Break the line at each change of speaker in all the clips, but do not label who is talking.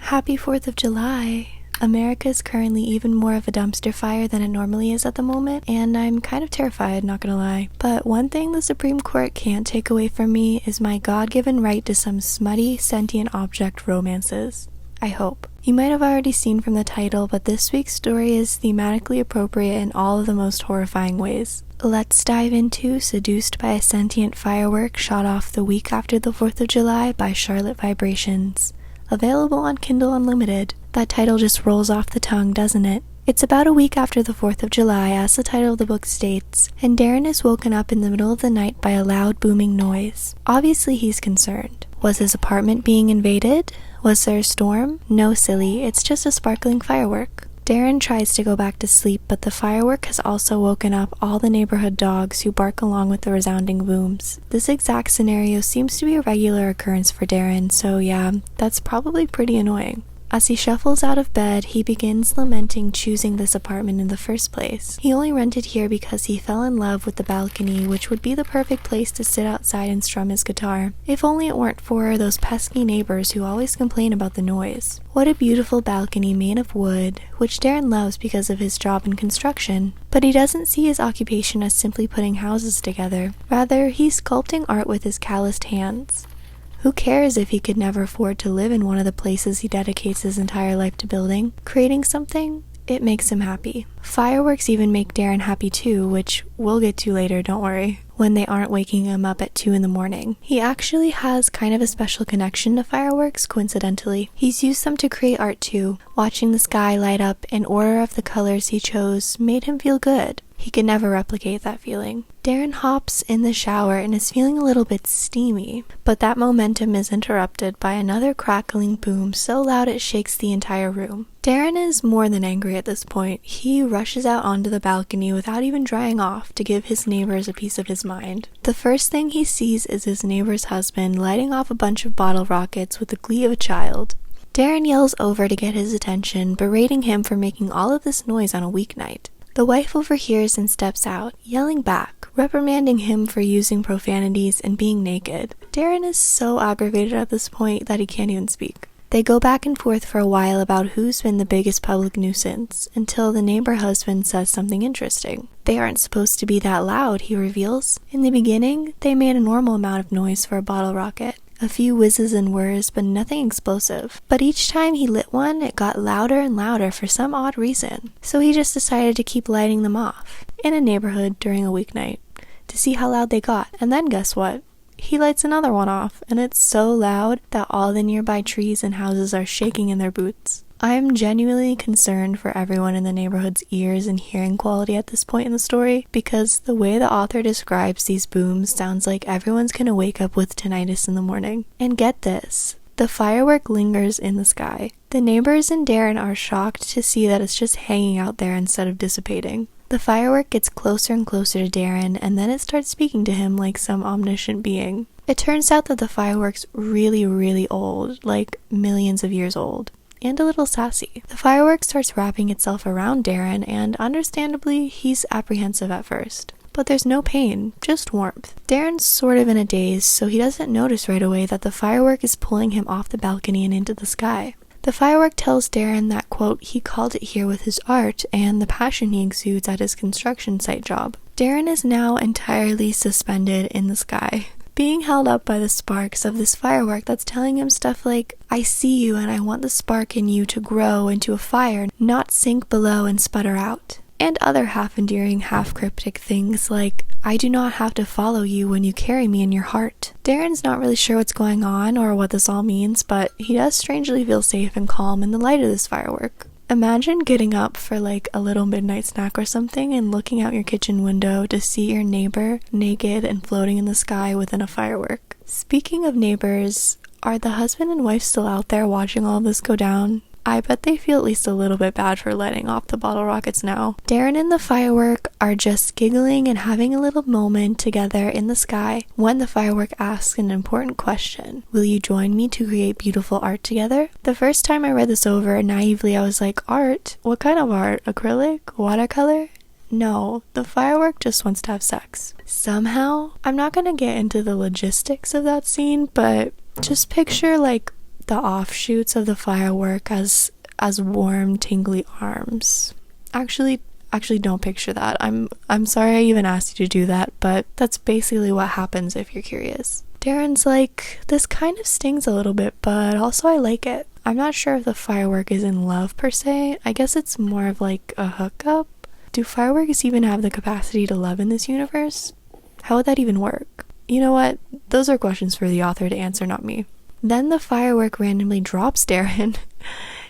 Happy 4th of July! America is currently even more of a dumpster fire than it normally is at the moment, and I'm kind of terrified, not gonna lie. But one thing the Supreme Court can't take away from me is my God-given right to some smutty, sentient object romances. I hope. You might have already seen from the title, but this week's story is thematically appropriate in all of the most horrifying ways. Let's dive into Seduced by a Sentient Firework shot off the week after the 4th of July by Charlotte Vibrations. Available on Kindle Unlimited. That title just rolls off the tongue, doesn't it? It's about a week after the 4th of July, as the title of the book states, and Darren is woken up in the middle of the night by a loud booming noise. Obviously he's concerned. Was his apartment being invaded? Was there a storm? No, silly, it's just a sparkling firework. Darren tries to go back to sleep, but the firework has also woken up all the neighborhood dogs who bark along with the resounding booms. This exact scenario seems to be a regular occurrence for Darren, so yeah, that's probably pretty annoying. As he shuffles out of bed, he begins lamenting choosing this apartment in the first place. He only rented here because he fell in love with the balcony, which would be the perfect place to sit outside and strum his guitar. If only it weren't for those pesky neighbors who always complain about the noise. What a beautiful balcony made of wood, which Darren loves because of his job in construction. But he doesn't see his occupation as simply putting houses together. Rather, he's sculpting art with his calloused hands. Who cares if he could never afford to live in one of the places he dedicates his entire life to building? Creating something, it makes him happy. Fireworks even make Darren happy too, which we'll get to later, don't worry, when they aren't waking him up at 2 in the morning. He actually has kind of a special connection to fireworks, coincidentally. He's used them to create art too. Watching the sky light up in order of the colors he chose made him feel good. He could never replicate that feeling. Darren hops in the shower and is feeling a little bit steamy, but that momentum is interrupted by another crackling boom so loud it shakes the entire room. Darren is more than angry at this point. He rushes out onto the balcony without even drying off to give his neighbors a piece of his mind. The first thing he sees is his neighbor's husband lighting off a bunch of bottle rockets with the glee of a child. Darren yells over to get his attention, berating him for making all of this noise on a weeknight. The wife overhears and steps out, yelling back, reprimanding him for using profanities and being naked. Darren is so aggravated at this point that he can't even speak. They go back and forth for a while about who's been the biggest public nuisance, until the neighbor husband says something interesting. They aren't supposed to be that loud, he reveals. In the beginning, they made a normal amount of noise for a bottle rocket. A few whizzes and whirs, but nothing explosive. But each time he lit one, it got louder and louder for some odd reason. So he just decided to keep lighting them off, in a neighborhood during a weeknight, to see how loud they got. And then guess what? He lights another one off, and it's so loud that all the nearby trees and houses are shaking in their boots. I'm genuinely concerned for everyone in the neighborhood's ears and hearing quality at this point in the story, because the way the author describes these booms sounds like everyone's gonna wake up with tinnitus in the morning. And get this, the firework lingers in the sky. The neighbors and Darren are shocked to see that it's just hanging out there instead of dissipating. The firework gets closer and closer to Darren, and then it starts speaking to him like some omniscient being. It turns out that the firework's really old, like millions of years old. And a little sassy. The firework starts wrapping itself around Darren, and understandably, he's apprehensive at first. But there's no pain, just warmth. Darren's sort of in a daze, so he doesn't notice right away that the firework is pulling him off the balcony and into the sky. The firework tells Darren that, quote, he called it here with his art and the passion he exudes at his construction site job. Darren is now entirely suspended in the sky, being held up by the sparks of this firework that's telling him stuff like, I see you and I want the spark in you to grow into a fire, not sink below and sputter out. And other half-endearing, half-cryptic things like, I do not have to follow you when you carry me in your heart. Darren's not really sure what's going on or what this all means, but he does strangely feel safe and calm in the light of this firework. Imagine getting up for like a little midnight snack or something and looking out your kitchen window to see your neighbor naked and floating in the sky within a firework. Speaking of neighbors, are the husband and wife still out there watching all of this go down? I bet they feel at least a little bit bad for letting off the bottle rockets now. Darren and the firework are just giggling and having a little moment together in the sky when the firework asks an important question. Will you join me to create beautiful art together? The first time I read this over, naively I was like, art? What kind of art? Acrylic? Watercolor? No, the firework just wants to have sex. Somehow, I'm not gonna get into the logistics of that scene, but just picture like the offshoots of the firework as warm, tingly arms. Actually don't picture that. I'm sorry I even asked you to do that, but that's basically what happens if you're curious. Darren's like, this kind of stings a little bit, but also I like it. I'm not sure if the firework is in love per se. I guess it's more of like a hookup. Do fireworks even have the capacity to love in this universe? How would that even work? You know what? Those are questions for the author to answer, not me. Then the firework randomly drops Darren.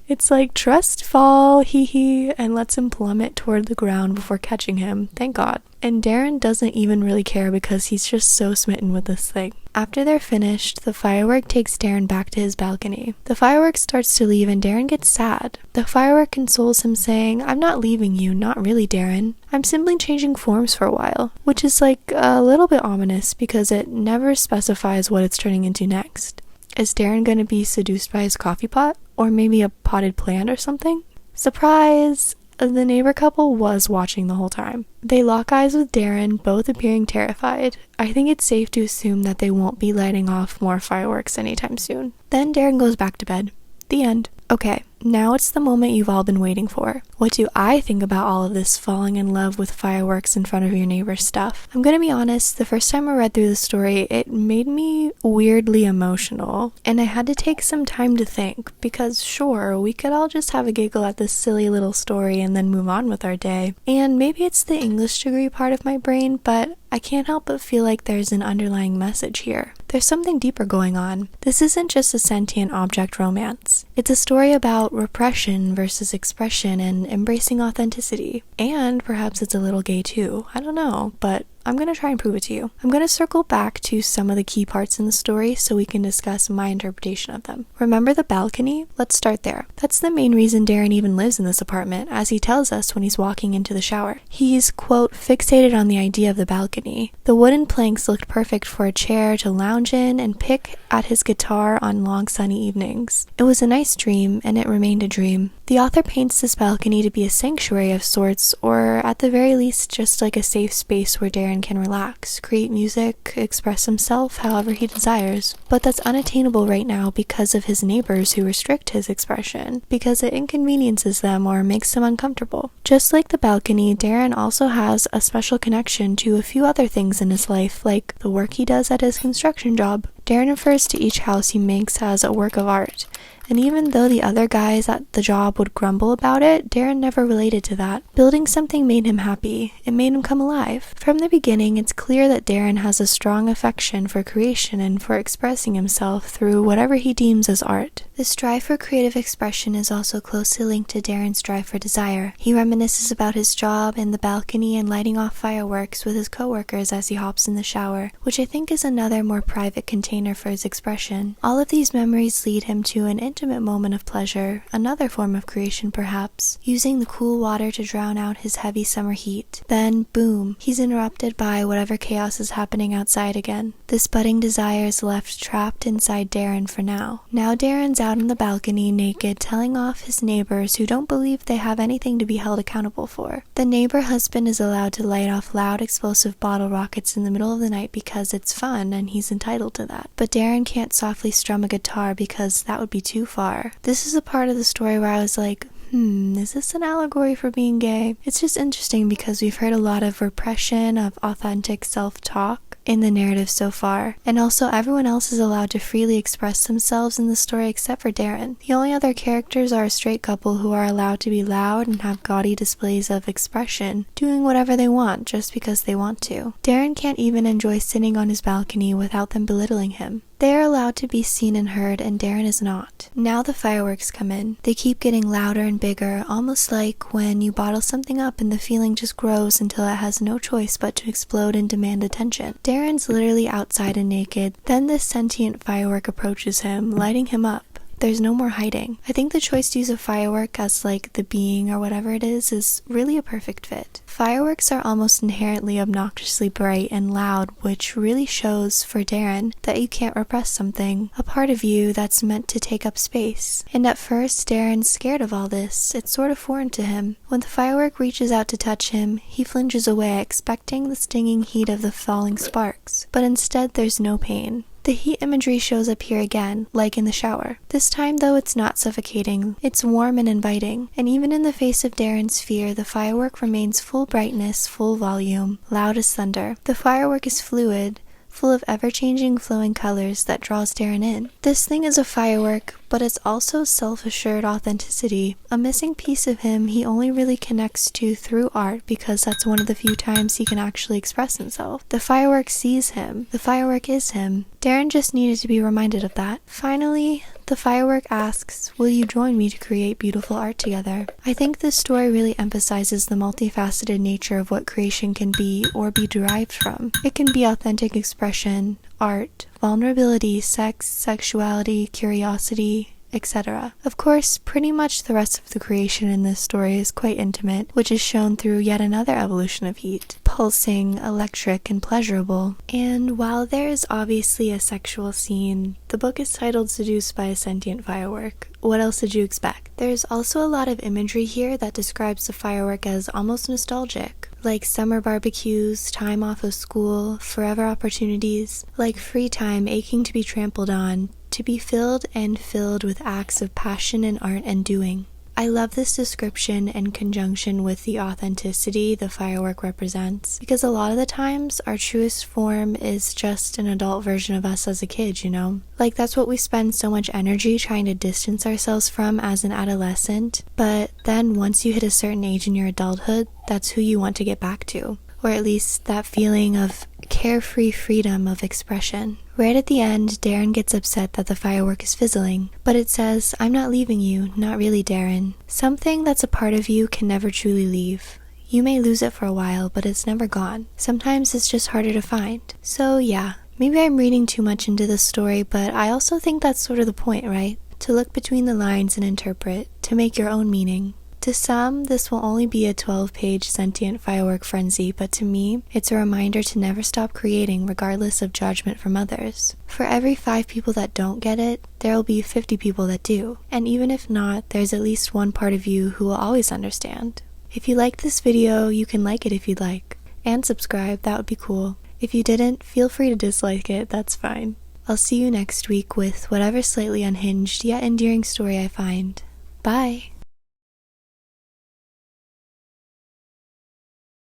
It's like, trust fall, hee hee, and lets him plummet toward the ground before catching him. Thank God. And Darren doesn't even really care because he's just so smitten with this thing. After they're finished, the firework takes Darren back to his balcony. The firework starts to leave and Darren gets sad. The firework consoles him saying, I'm not leaving you, not really, Darren. I'm simply changing forms for a while. Which is like a little bit ominous because it never specifies what it's turning into next. Is Darren going to be seduced by his coffee pot? Or maybe a potted plant or something? Surprise! The neighbor couple was watching the whole time. They lock eyes with Darren, both appearing terrified. I think it's safe to assume that they won't be lighting off more fireworks anytime soon. Then Darren goes back to bed. The end. Okay, now it's the moment you've all been waiting for. What do I think about all of this falling in love with fireworks in front of your neighbor stuff? I'm gonna be honest, the first time I read through the story, it made me weirdly emotional, and I had to take some time to think, because sure, we could all just have a giggle at this silly little story and then move on with our day. And maybe it's the English degree part of my brain, but I can't help but feel like there's an underlying message here. There's something deeper going on. This isn't just a sentient object romance. It's a story about repression versus expression and embracing authenticity. And perhaps it's a little gay too. I don't know, but I'm going to try and prove it to you. I'm going to circle back to some of the key parts in the story so we can discuss my interpretation of them. Remember the balcony? Let's start there. That's the main reason Darren even lives in this apartment, as he tells us when he's walking into the shower. He's, quote, fixated on the idea of the balcony. The wooden planks looked perfect for a chair to lounge in and pick at his guitar on long sunny evenings. It was a nice dream, and it remained a dream. The author paints this balcony to be a sanctuary of sorts, or at the very least just like a safe space where Darren can relax, create music, express himself however he desires. But that's unattainable right now because of his neighbors who restrict his expression, because it inconveniences them or makes them uncomfortable. Just like the balcony, Darren also has a special connection to a few other things in his life, like the work he does at his construction job. Darren refers to each house he makes as a work of art. And even though the other guys at the job would grumble about it, Darren never related to that. Building something made him happy. It made him come alive. From the beginning, it's clear that Darren has a strong affection for creation and for expressing himself through whatever he deems as art. This drive for creative expression is also closely linked to Darren's drive for desire. He reminisces about his job and the balcony and lighting off fireworks with his coworkers as he hops in the shower, which I think is another more private container for his expression. All of these memories lead him to an intimate moment of pleasure, another form of creation perhaps, using the cool water to drown out his heavy summer heat. Then, boom, he's interrupted by whatever chaos is happening outside again. This budding desire is left trapped inside Darren for now. Now Darren's out on the balcony naked, telling off his neighbors who don't believe they have anything to be held accountable for. The neighbor husband is allowed to light off loud explosive bottle rockets in the middle of the night because it's fun and he's entitled to that. But Darren can't softly strum a guitar because that would be too far. This is a part of the story where I was like, is this an allegory for being gay? It's just interesting because we've heard a lot of repression of authentic self-talk in the narrative so far, and also everyone else is allowed to freely express themselves in the story except for Darren. The only other characters are a straight couple who are allowed to be loud and have gaudy displays of expression, doing whatever they want just because they want to. Darren can't even enjoy sitting on his balcony without them belittling him. They are allowed to be seen and heard, and Darren is not. Now the fireworks come in. They keep getting louder and bigger, almost like when you bottle something up and the feeling just grows until it has no choice but to explode and demand attention. Darren's literally outside and naked. Then this sentient firework approaches him, lighting him up. There's no more hiding. I think the choice to use a firework as like the being or whatever it is really a perfect fit. Fireworks are almost inherently obnoxiously bright and loud, which really shows for Darren that you can't repress something, a part of you that's meant to take up space. And at first, Darren's scared of all this. It's sort of foreign to him. When the firework reaches out to touch him, he flinches away, expecting the stinging heat of the falling sparks. But instead, there's no pain. The heat imagery shows up here again, like in the shower. This time though, it's not suffocating, it's warm and inviting, and even in the face of Darren's fear, the firework remains full brightness, full volume, loud as thunder. The firework is fluid, full of ever-changing flowing colors that draws Darren in. This thing is a firework, but it's also self-assured authenticity, a missing piece of him he only really connects to through art because that's one of the few times he can actually express himself. The firework sees him. The firework is him. Darren just needed to be reminded of that. Finally, the firework asks, "Will you join me to create beautiful art together?" I think this story really emphasizes the multifaceted nature of what creation can be or be derived from. It can be authentic expression, art, vulnerability, sex, sexuality, curiosity, etc. Of course, pretty much the rest of the creation in this story is quite intimate, which is shown through yet another evolution of heat. Pulsing, electric, and pleasurable. And while there is obviously a sexual scene, the book is titled Seduced by a Sentient Firework. What else did you expect? There's also a lot of imagery here that describes the firework as almost nostalgic. Like summer barbecues, time off of school, forever opportunities, like free time aching to be trampled on, to be filled and filled with acts of passion and art and doing. I love this description in conjunction with the authenticity the firework represents, because a lot of the times our truest form is just an adult version of us as a kid, you know? Like that's what we spend so much energy trying to distance ourselves from as an adolescent, but then once you hit a certain age in your adulthood, that's who you want to get back to. Or at least that feeling of carefree freedom of expression. Right at the end, Darren gets upset that the firework is fizzling, but it says, "I'm not leaving you, not really, Darren. Something that's a part of you can never truly leave. You may lose it for a while, but it's never gone. Sometimes it's just harder to find." So yeah, maybe I'm reading too much into this story, but I also think that's sort of the point, right? To look between the lines and interpret, to make your own meaning. To some, this will only be a 12-page sentient firework frenzy, but to me, it's a reminder to never stop creating regardless of judgment from others. For every 5 people that don't get it, there will be 50 people that do. And even if not, there's at least one part of you who will always understand. If you liked this video, you can like it if you'd like. And subscribe, that would be cool. If you didn't, feel free to dislike it, that's fine. I'll see you next week with whatever slightly unhinged yet endearing story I find. Bye!